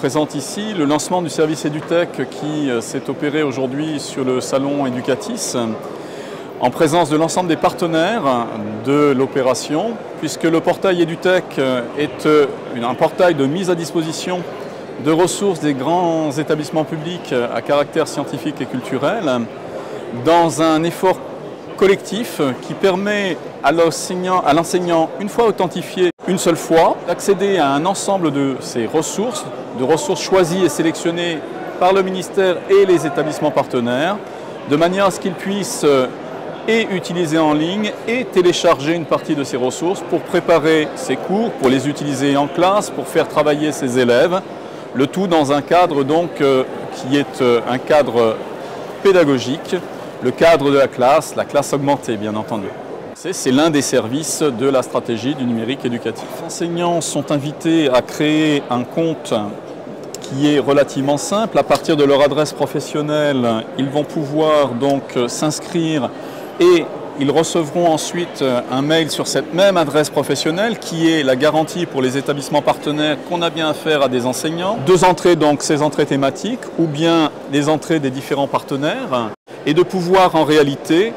présente ici le lancement du service EduTech qui s'est opéré aujourd'hui sur le salon Educatis en présence de l'ensemble des partenaires de l'opération, puisque le portail EduTech est un portail de mise à disposition de ressources des grands établissements publics à caractère scientifique et culturel dans un effort collectif qui permet à l'enseignant, une fois authentifié une seule fois, d'accéder à un ensemble de ces ressources, choisies et sélectionnées par le ministère et les établissements partenaires, de manière à ce qu'ils puissent et utiliser en ligne et télécharger une partie de ces ressources pour préparer ses cours, pour les utiliser en classe, pour faire travailler ses élèves, le tout dans un cadre donc qui est un cadre pédagogique, le cadre de la classe augmentée bien entendu. C'est l'un des services de la stratégie du numérique éducatif. Les enseignants sont invités à créer un compte qui est relativement simple. À partir de leur adresse professionnelle, ils vont pouvoir donc s'inscrire et ils recevront ensuite un mail sur cette même adresse professionnelle qui est la garantie pour les établissements partenaires qu'on a bien affaire à des enseignants. 2 entrées, donc ces entrées thématiques ou bien les entrées des différents partenaires et de pouvoir en réalité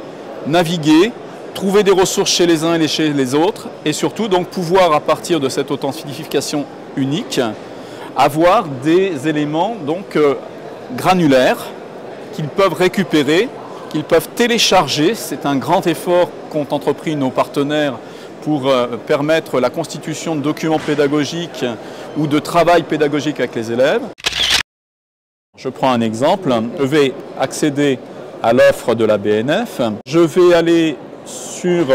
naviguer, trouver des ressources chez les uns et chez les autres et surtout donc pouvoir à partir de cette authentification unique avoir des éléments donc granulaires qu'ils peuvent récupérer, qu'ils peuvent télécharger. C'est un grand effort qu'ont entrepris nos partenaires pour permettre la constitution de documents pédagogiques ou de travail pédagogique avec les élèves. Je prends un exemple, je vais accéder à l'offre de la BNF, je vais aller sur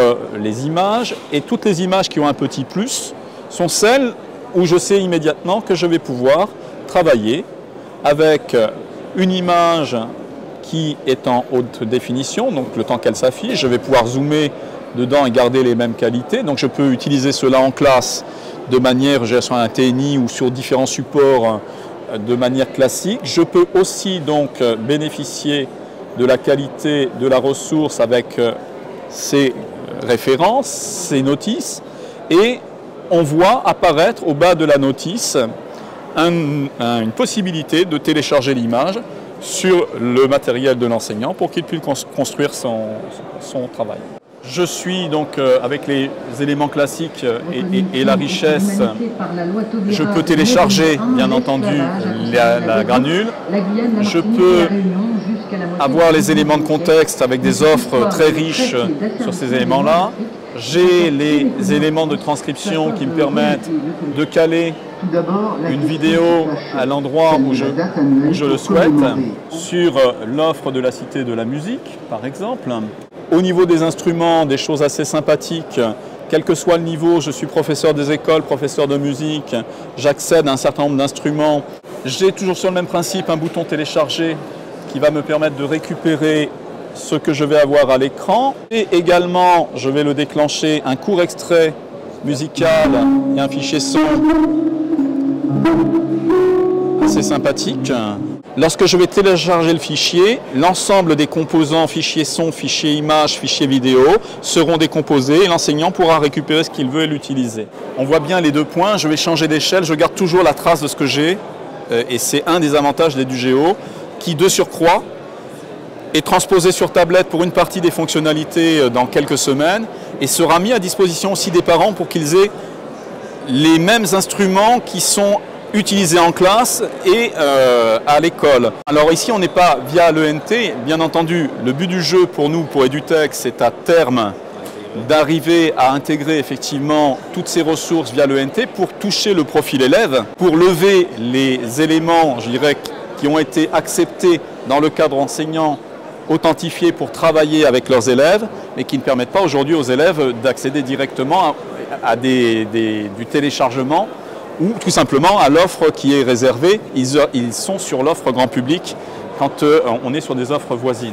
les images et toutes les images qui ont un petit plus sont celles où je sais immédiatement que je vais pouvoir travailler avec une image qui est en haute définition, donc le temps qu'elle s'affiche, je vais pouvoir zoomer dedans et garder les mêmes qualités. Donc je peux utiliser cela en classe de manière, sur un TNI ou sur différents supports de manière classique. Je peux aussi donc bénéficier de la qualité de la ressource avec ses références, ses notices, et on voit apparaître au bas de la notice une possibilité de télécharger l'image sur le matériel de l'enseignant pour qu'il puisse construire son travail. Je suis donc avec les éléments classiques et la richesse, je peux télécharger bien entendu la granule, je peux avoir les éléments de contexte avec des offres très riches sur ces éléments-là. J'ai les éléments de transcription qui me permettent de caler une vidéo à l'endroit où je le souhaite, sur l'offre de la Cité de la musique par exemple. Au niveau des instruments, des choses assez sympathiques, quel que soit le niveau, je suis professeur des écoles, professeur de musique, j'accède à un certain nombre d'instruments. J'ai toujours sur le même principe un bouton télécharger qui va me permettre de récupérer ce que je vais avoir à l'écran. Et également, je vais le déclencher, un court extrait musical et un fichier son assez sympathique. Lorsque je vais télécharger le fichier, l'ensemble des composants fichier son, fichier image, fichier vidéo seront décomposés et l'enseignant pourra récupérer ce qu'il veut et l'utiliser. On voit bien les 2 points, je vais changer d'échelle, je garde toujours la trace de ce que j'ai et c'est un des avantages d'EduGeo qui, de surcroît, est transposé sur tablette pour une partie des fonctionnalités dans quelques semaines et sera mis à disposition aussi des parents pour qu'ils aient les mêmes instruments qui sont utilisés en classe et à l'école. Alors ici on n'est pas via l'ENT, bien entendu le but du jeu pour nous, pour EduTech, c'est à terme d'arriver à intégrer effectivement toutes ces ressources via l'ENT pour toucher le profil élève, pour lever les éléments, je dirais, qui ont été acceptés dans le cadre enseignant, authentifiés pour travailler avec leurs élèves, mais qui ne permettent pas aujourd'hui aux élèves d'accéder directement à du téléchargement ou tout simplement à l'offre qui est réservée. Ils sont sur l'offre grand public quand on est sur des offres voisines.